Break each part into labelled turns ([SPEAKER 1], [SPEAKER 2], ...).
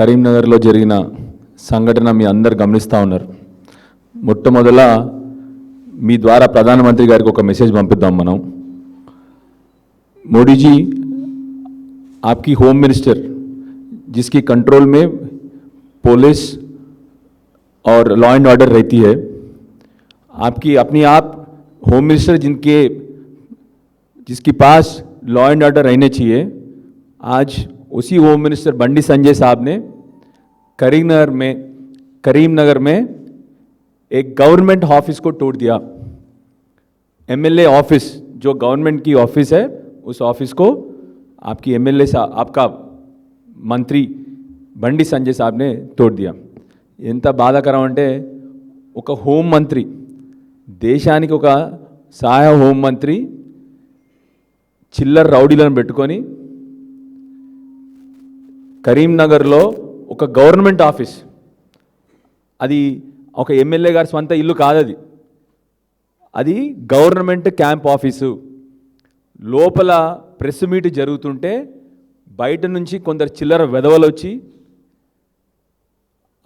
[SPEAKER 1] కరీంనగర్లో జరిగిన సంఘటన మీ అందరు గమనిస్తూ ఉన్నారు. మొట్టమొదల మీ ద్వారా ప్రధానమంత్రి గారికి ఒక మెసేజ్ పంపిద్దాం మనం. मोदी जी, आपकी होम मिनिस्टर जिसकी कंट्रोल में पुलिस और लॉ एंड ऑर्डर रहती है, आपकी अपनी आप होम मिनिस्टर जिसके पास लॉ एंड ऑर्डर रहने चाहिए, आज उसी होम मिनिस्टर बंडी संजय साहब ने करीमनगर में एक गवर्नमेंट ऑफिस को तोड़ दिया. एमएलए ऑफिस जो गवर्नमेंट की ऑफिस है, उस ऑफिस को आपकी एमएलए साहब, आपका मंत्री बंडी संजय साहब ने तोड़ दिया. ఎంత బాధాకరం అంటే ఒక హోం మంత్రి, దేశానికి ఒక సహాయ హోం మంత్రి చిల్లర రౌడీలను పెట్టుకొని కరీంనగర్లో ఒక గవర్నమెంట్ ఆఫీస్, అది ఒక ఎమ్మెల్యే గారి స్వంత ఇల్లు కాదు, అది గవర్నమెంట్ క్యాంప్ ఆఫీసు. లోపల ప్రెస్ మీట్ జరుగుతుంటే బయట నుంచి కొందరు చిల్లర వెధవలు వచ్చి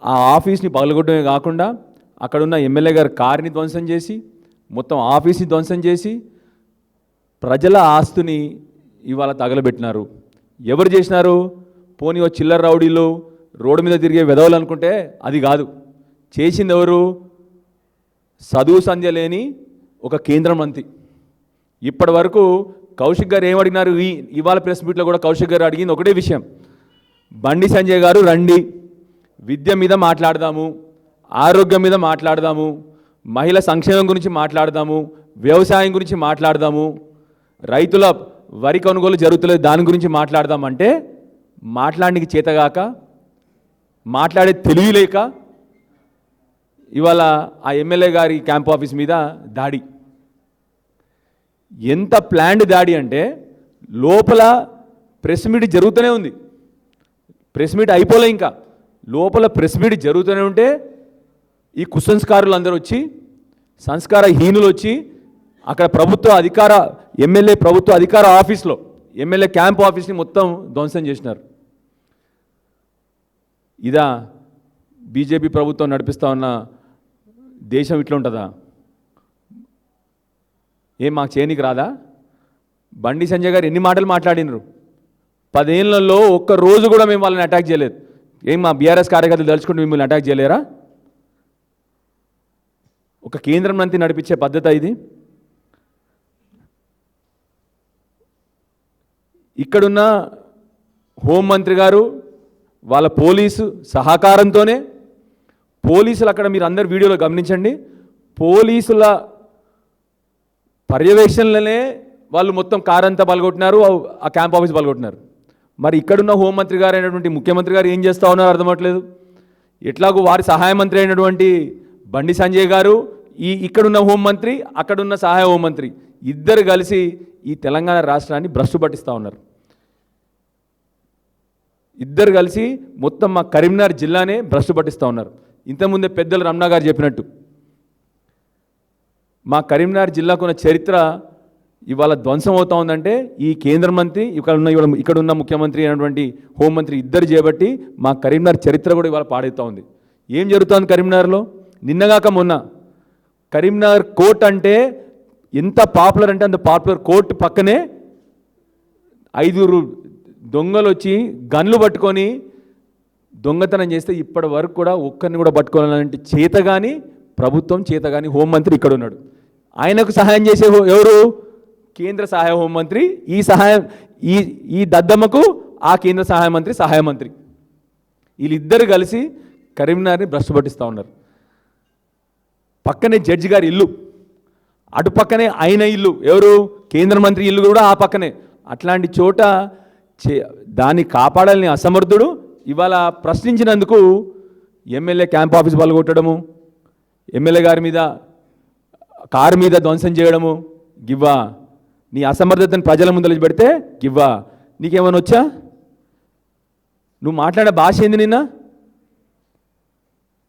[SPEAKER 1] ఆ ఆఫీస్ని పగలగొట్టడమే కాకుండా అక్కడున్న ఎమ్మెల్యే గారి కారుని ధ్వంసం చేసి, మొత్తం ఆఫీస్ని ధ్వంసం చేసి, ప్రజల ఆస్తిని ఇవాళ తగలబెట్టినారు. ఎవరు చేసినారు? పోనీ ఓ చిల్లర రౌడీలు, రోడ్డు మీద తిరిగే వెధవలు అనుకుంటే అది కాదు. చేసింది ఎవరు? చదువు సంధ్య లేని ఒక కేంద్ర మంత్రి. ఇప్పటి వరకు కౌశిక్ గారు ఏమడిగినారు? ఇవాళ ప్రెస్ మీట్లో కూడా కౌశిక్ గారు అడిగింది ఒకటే విషయం, బండి సంజయ్ గారు రండి, విద్య మీద మాట్లాడదాము, ఆరోగ్యం మీద మాట్లాడదాము, మహిళా సంక్షేమం గురించి మాట్లాడదాము, వ్యవసాయం గురించి మాట్లాడదాము, రైతుల వరి కొనుగోలు జరుగుతలేదు దాని గురించి మాట్లాడదామంటే మాట్లాడడానికి చేతగాక, మాట్లాడే తెలివి లేక ఇవాళ ఆ ఎమ్మెల్యే గారి క్యాంప్ ఆఫీస్ మీద దాడి. ఎంత ప్లాన్డ్ దాడి అంటే లోపల ప్రెస్ మీట్ జరుగుతూనే ఉంది, ప్రెస్ మీట్ అయిపోలే, ఇంకా లోపల ప్రెస్ మీట్ జరుగుతూనే ఉంటే ఈ కుసంస్కారులు అందరూ వచ్చి, సంస్కారహీనులు వచ్చి అక్కడ ఎమ్మెల్యే ప్రభుత్వ అధికార ఆఫీస్లో ఎమ్మెల్యే క్యాంప్ ఆఫీస్ని మొత్తం ధ్వంసం చేసినారు. ఇదా బీజేపీ ప్రభుత్వం నడిపిస్తూ ఉన్న దేశం? ఇట్లా ఉంటుందా? ఏం మాకు చేయనికి రాదా? బండి సంజయ్ గారు ఎన్ని మాటలు మాట్లాడినారు? 10 ఏళ్లలో ఒక్క రోజు కూడా మేము వాళ్ళని అటాక్ చేయలేదు. ఏం మా బీఆర్ఎస్ కార్యకర్తలు తలుచుకుంటూ మిమ్మల్ని అటాక్ చేయలేరా? ఒక కేంద్ర మంత్రి నడిపించే పద్ధతి ఇది. ఇక్కడున్న హోంమంత్రి గారు వాళ్ళ పోలీసు సహకారంతోనే, పోలీసులు అక్కడ మీరు అందరు వీడియోలో గమనించండి, పోలీసుల పర్యవేక్షణలోనే వాళ్ళు మొత్తం కారు అంతా పలగొట్టినారు, ఆ క్యాంప్ ఆఫీస్ పలగొట్టినారు. మరి ఇక్కడున్న హోంమంత్రి గారు అయినటువంటి ముఖ్యమంత్రి గారు ఏం చేస్తూ ఉన్నారో అర్థమవట్లేదు. ఎట్లాగూ వారి సహాయ మంత్రి అయినటువంటి బండి సంజయ్ గారు, ఇక్కడున్న హోంమంత్రి, అక్కడున్న సహాయ హోంమంత్రి ఇద్దరు కలిసి ఈ తెలంగాణ రాష్ట్రాన్ని భ్రష్టు పట్టిస్తూ ఉన్నారు. ఇద్దరు కలిసి మొత్తం మా కరీంనగర్ జిల్లానే భ్రష్టు పట్టిస్తూ ఉన్నారు. ఇంతకుముందే పెద్దలు రమణ గారు చెప్పినట్టు మా కరీంనగర్ జిల్లాకున్న చరిత్ర ఇవాళ ధ్వంసం అవుతూ ఉందంటే ఈ కేంద్ర మంత్రి, ఇక్కడున్న ముఖ్యమంత్రి అయినటువంటి హోంమంత్రి ఇద్దరు చేయబట్టి మా కరీంనగర్ చరిత్ర కూడా ఇవాళ పాడవుతూ ఉంది. ఏం జరుగుతోంది కరీంనగర్లో? నిన్నగాక మొన్న కరీంనగర్ కోర్ట్ అంటే ఎంత పాపులర్ అంటే అంత పాపులర్ కోర్టు పక్కనే 5 దొంగలు వచ్చి గన్లు పట్టుకొని దొంగతనం చేస్తే ఇప్పటి వరకు కూడా ఒక్కరిని కూడా పట్టుకోవాలంటే చేత కానీ ప్రభుత్వం చేత కానీ హోంమంత్రి ఇక్కడ ఉన్నాడు. ఆయనకు సహాయం చేసే ఎవరు? కేంద్ర సహాయ హోంమంత్రి. ఈ దద్దమ్మకు ఆ కేంద్ర సహాయ మంత్రి వీళ్ళిద్దరు కలిసి కరీంనగర్ని భ్రష్టు పట్టిస్తూ ఉన్నారు. పక్కనే జడ్జి గారి ఇల్లు, అటు పక్కనే ఆయన ఇల్లు, ఎవరు? కేంద్ర మంత్రి ఇల్లు కూడా ఆ పక్కనే. అట్లాంటి చోట దాన్ని కాపాడాలని అసమర్థుడు ఇవాళ ప్రశ్నించినందుకు ఎమ్మెల్యే క్యాంప్ ఆఫీస్ పలగొట్టడము, ఎమ్మెల్యే గారి మీద కారు మీద ధ్వంసం చేయడము, గివ్వా నీ అసమర్థతను ప్రజల ముందర పెడితే గివ్వా నీకేమైనా వచ్చా? నువ్వు మాట్లాడే భాష ఏంది? నిన్న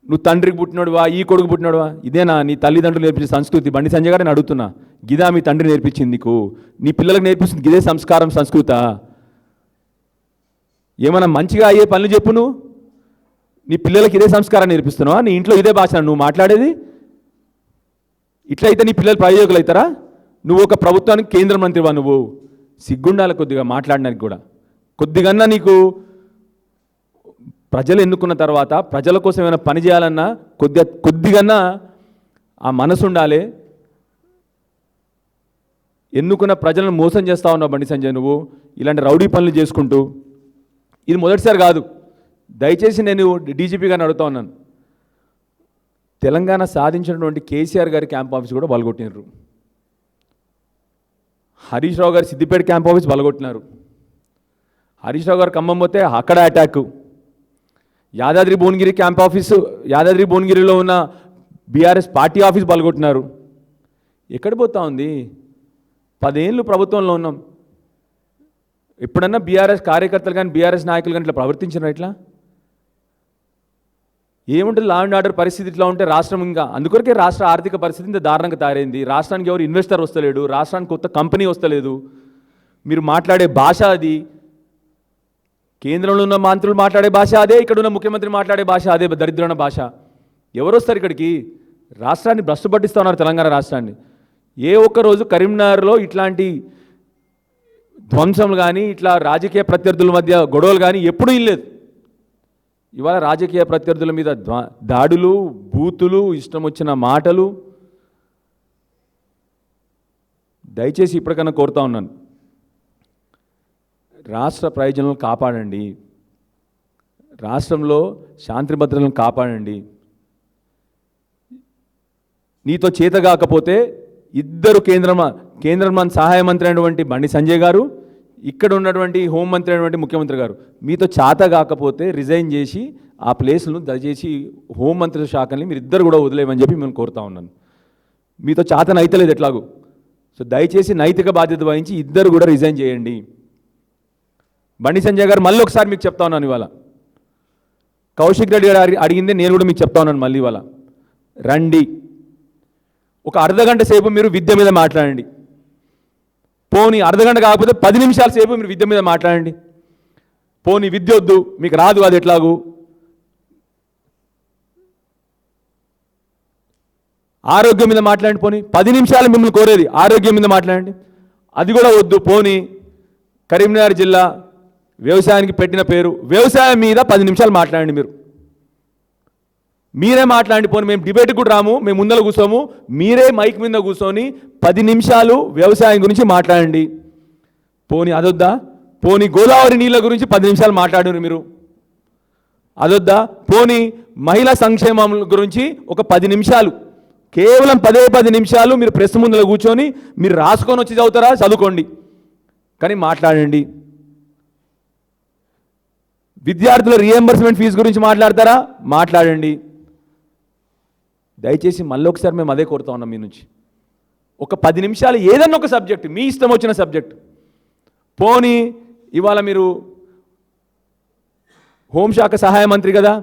[SPEAKER 1] నువ్వు తండ్రికి పుట్టినోడువా, ఈ కొడుకు పుట్టినోడువా? ఇదేనా నీ తల్లిదండ్రులు నేర్పించే సంస్కృతి? బండి సంజయ్ గారిని అడుగుతున్నా, గిదా మీ తండ్రి నేర్పించింది నీకు? నీ పిల్లలకు నేర్పిస్తుంది గిదే సంస్కారం, సంస్కృత? ఏమన్నా మంచిగా అయ్యే పనులు చెప్పు. నువ్వు నీ పిల్లలకి ఇదే సంస్కారం నేర్పిస్తున్నావా? నీ ఇంట్లో ఇదే భాష నువ్వు మాట్లాడేది? ఇట్లయితే నీ పిల్లలు ప్రయోజకులు అవుతారా? నువ్వు ఒక ప్రభుత్వానికి కేంద్ర మంత్రివా? నువ్వు సిగ్గుండాలి కొద్దిగా మాట్లాడడానికి కూడా. కొద్దిగన్నా నీకు ప్రజలు ఎన్నుకున్న తర్వాత ప్రజల కోసం ఏమైనా పని చేయాలన్నా కొద్దిగన్నా ఆ మనసు ఉండాలి. ఎన్నుకున్న ప్రజలను మోసం చేస్తా ఉన్నావు బండి సంజయ్ నువ్వు ఇలాంటి రౌడీ పనులు చేసుకుంటూ. ఇది మొదటిసారి కాదు. దయచేసి నేను డీజీపీ గారిని అడుగుతా ఉన్నాను. తెలంగాణ సాధించినటువంటి కేసీఆర్ గారి క్యాంప్ ఆఫీస్ కూడా బలగొట్టినారు. హరీష్ రావు గారు సిద్దిపేట క్యాంప్ ఆఫీస్ బలగొట్టినారు. హరీష్ రావు గారు ఖమ్మం పోతే అక్కడ attack. Yadadri Bhuvanagiri camp office, Yadadri భువనగిరిలో ఉన్న బీఆర్ఎస్ పార్టీ ఆఫీస్ బలగొట్టినారు. ఎక్కడ పోతా ఉంది? 10 ఏళ్ళు ప్రభుత్వంలో ఉన్నాం. ఎప్పుడన్నా బీఆర్ఎస్ కార్యకర్తలు కానీ బీఆర్ఎస్ నాయకులు కానీ ఇట్లా ప్రవర్తించినారు? ఇట్లా ఏముంటుంది? లా అండ్ ఆర్డర్ పరిస్థితి ఇట్లా ఉంటే రాష్ట్రం ఇంకా అందుకొరకే రాష్ట్ర ఆర్థిక పరిస్థితి ఇంత దారుణంగా తయారైంది. రాష్ట్రానికి ఎవరు ఇన్వెస్టర్ వస్తలేడు, రాష్ట్రానికి కొత్త కంపెనీ వస్తలేదు. మీరు మాట్లాడే భాష అది, కేంద్రంలో ఉన్న మంత్రులు మాట్లాడే భాష అదే, ఇక్కడ ఉన్న ముఖ్యమంత్రి మాట్లాడే భాష అదే దరిద్రమైన భాష. ఎవరు వస్తారు ఇక్కడికి? రాష్ట్రాన్ని భ్రష్టు పట్టిస్తూ ఉన్నారు తెలంగాణ రాష్ట్రాన్ని. ఏ ఒక్కరోజు కరీంనగర్లో ఇట్లాంటి ధ్వంసంలు కానీ ఇట్లా రాజకీయ ప్రత్యర్థుల మధ్య గొడవలు కానీ ఎప్పుడూ ఇల్లేదు. ఇవాళ రాజకీయ ప్రత్యర్థుల మీద దాడులు, బూతులు, ఇష్టం వచ్చిన మాటలు. దయచేసి ఇప్పటికన్నా కోరుతా ఉన్నాను, రాష్ట్ర ప్రయోజనాలను కాపాడండి, రాష్ట్రంలో శాంతి భద్రతలను కాపాడండి. నీతో చేత కాకపోతే ఇద్దరు కేంద్ర సహాయ మంత్రి అయినటువంటి బండి సంజయ్ గారు, ఇక్కడ ఉన్నటువంటి హోంమంత్రి అయినటువంటి ముఖ్యమంత్రి గారు, మీతో చేత కాకపోతే రిజైన్ చేసి ఆ ప్లేస్ను దయచేసి హోంమంత్రి శాఖని మీరు ఇద్దరు కూడా వదిలేయమని చెప్పి మేము కోరుతా ఉన్నాను. మీతో చేత నైతలేదు ఎట్లాగూ. సో దయచేసి నైతిక బాధ్యత వహించి ఇద్దరు కూడా రిజైన్ చేయండి. బండి సంజయ్ గారు మళ్ళీ ఒకసారి మీకు చెప్తా ఉన్నాను ఇవాళ, కౌశిక్ రెడ్డి గారు అడిగిందే నేను కూడా మీకు చెప్తా ఉన్నాను మళ్ళీ ఇవాళ. రండి, ఒక అర్ధగంట సేపు మీరు విద్య మీద మాట్లాడండి. పోనీ అర్ధగంట కాకపోతే 10 నిమిషాల సేపు మీరు విద్య మీద మాట్లాడండి. పోనీ విద్య వద్దు, మీకు రాదు అది ఎట్లాగూ, ఆరోగ్యం మీద మాట్లాడండి. పోనీ 10 నిమిషాలు మిమ్మల్ని కోరేది ఆరోగ్యం మీద మాట్లాడండి. అది కూడా వద్దు. పోనీ కరీంనగర్ జిల్లా వ్యవసాయానికి పెట్టిన పేరు, వ్యవసాయం మీద 10 నిమిషాలు మాట్లాడండి. మీరే మాట్లాడండి. పోనీ మేము డిబేట్కి కూడా రాము, మేము ముందర కూర్చోము, మీరే మైక్ మీద కూర్చొని 10 నిమిషాలు వ్యవసాయం గురించి మాట్లాడండి. పోనీ అదొద్దా? పోనీ గోదావరి నీళ్ళ గురించి 10 నిమిషాలు మాట్లాడారు మీరు, అదొద్దా? పోనీ మహిళా సంక్షేమం గురించి ఒక 10 నిమిషాలు, కేవలం 10 నిమిషాలు మీరు ప్రెస్ ముందర కూర్చొని మీరు రాసుకొని వచ్చి చదువుతారా? చదువుకోండి, కానీ మాట్లాడండి. విద్యార్థుల రీఎంబర్స్మెంట్ ఫీజు గురించి మాట్లాడతారా? మాట్లాడండి. దయచేసి మళ్ళీ ఒకసారి మేము అదే కోరుతా ఉన్నాం మీ నుంచి, ఒక 10 నిమిషాలు ఏదన్నా ఒక సబ్జెక్ట్, మీ ఇష్టం వచ్చిన సబ్జెక్ట్. పోనీ ఇవాళ మీరు హోంశాఖ సహాయ మంత్రి కదా,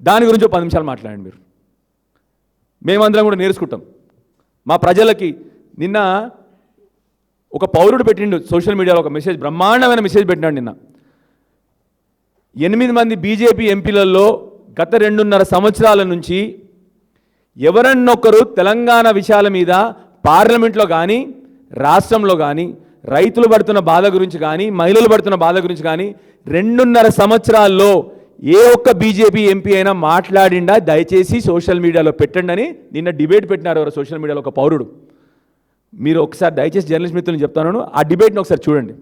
[SPEAKER 1] దాని గురించి 10 నిమిషాలు మాట్లాడండి. మీరు మేమందరం కూడా నేర్చుకుంటాం. మా ప్రజలకి నిన్న ఒక పౌరుడు పెట్టిండు సోషల్ మీడియాలో ఒక మెసేజ్, బ్రహ్మాండమైన మెసేజ్ పెట్టినాడు నిన్న. 8 మంది బీజేపీ ఎంపీలలో గత 2.5 సంవత్సరాల నుంచి ఎవరన్నొక్కరు తెలంగాణ విషయాల మీద పార్లమెంట్లో కానీ రాష్ట్రంలో కానీ రైతులు పడుతున్న బాధ గురించి కానీ మహిళలు పడుతున్న బాధ గురించి కానీ 2.5 సంవత్సరాల్లో ఏ ఒక్క బీజేపీ ఎంపీ అయినా మాట్లాడిండా? దయచేసి సోషల్ మీడియాలో పెట్టండి అని నిన్న డిబేట్ పెట్టినారు ఎవరు సోషల్ మీడియాలో ఒక పౌరుడు. మీరు ఒకసారి దయచేసి జర్నలిస్ట్ మిత్రులను చెప్తాను, ఆ డిబేట్ని ఒకసారి చూడండి.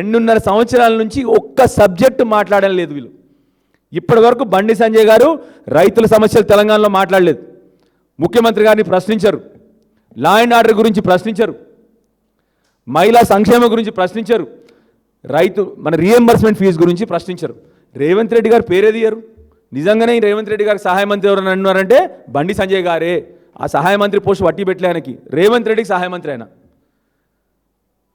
[SPEAKER 1] 2.5 సంవత్సరాల నుంచి ఒక్క సబ్జెక్టు మాట్లాడడం లేదు వీళ్ళు. ఇప్పటి వరకు బండి సంజయ్ గారు రైతుల సమస్యలు తెలంగాణలో మాట్లాడలేదు, ముఖ్యమంత్రి గారిని ప్రశ్నించరు, లా అండ్ ఆర్డర్ గురించి ప్రశ్నించరు, మహిళా సంక్షేమం గురించి ప్రశ్నించరు, మన రీఎంబర్స్మెంట్ ఫీజు గురించి ప్రశ్నించరు. రేవంత్ రెడ్డి గారు పేరేదియరు. నిజంగానే రేవంత్ రెడ్డి గారికి సహాయ మంత్రి ఎవరైనా అన్నారంటే బండి సంజయ్ గారే. ఆ సహాయ మంత్రి పోస్ట్ వట్టి పెట్టలే ఆయనకి, రేవంత్ రెడ్డికి సహాయ మంత్రి ఆయన.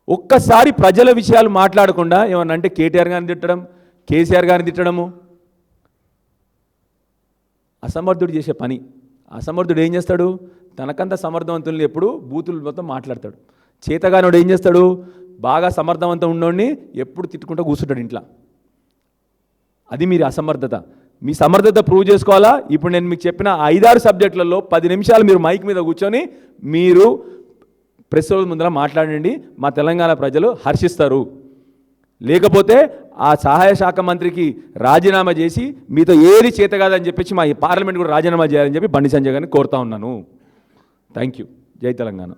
[SPEAKER 1] ఒక్కసారి ప్రజల విషయాలు మాట్లాడకుండా ఏమన్నా అంటే కేటీఆర్ గారిని తిట్టడం, కేసీఆర్ గారిని తిట్టడము అసమర్థుడు చేసే పని. అసమర్థుడు ఏం చేస్తాడు? తనకంత సమర్థవంతుల్ని ఎప్పుడు బూతులు మొత్తం మాట్లాడతాడు. చేతగానోడు ఏం చేస్తాడు? బాగా సమర్థవంతం ఉన్నోడిని ఎప్పుడు తిట్టుకుంటూ కూర్చుంటాడు ఇంట్లో. అది మీరు అసమర్థత. మీ సమర్థత ప్రూవ్ చేసుకోవాలా. ఇప్పుడు నేను మీకు చెప్పిన 5-6 సబ్జెక్టులలో 10 నిమిషాలు మీరు మైక్ మీద కూర్చొని మీరు ప్రెస్ ముందర మాట్లాడండి. మా తెలంగాణ ప్రజలు హర్షిస్తారు. లేకపోతే ఆ సహాయ శాఖ మంత్రికి రాజీనామా చేసి మీతో ఏది చేత కాదని చెప్పేసి మా పార్లమెంట్ కూడా రాజీనామా చేయాలని చెప్పి బండి సంజయ్ గారిని కోరుతా ఉన్నాను. Thank you. జై తెలంగాణ.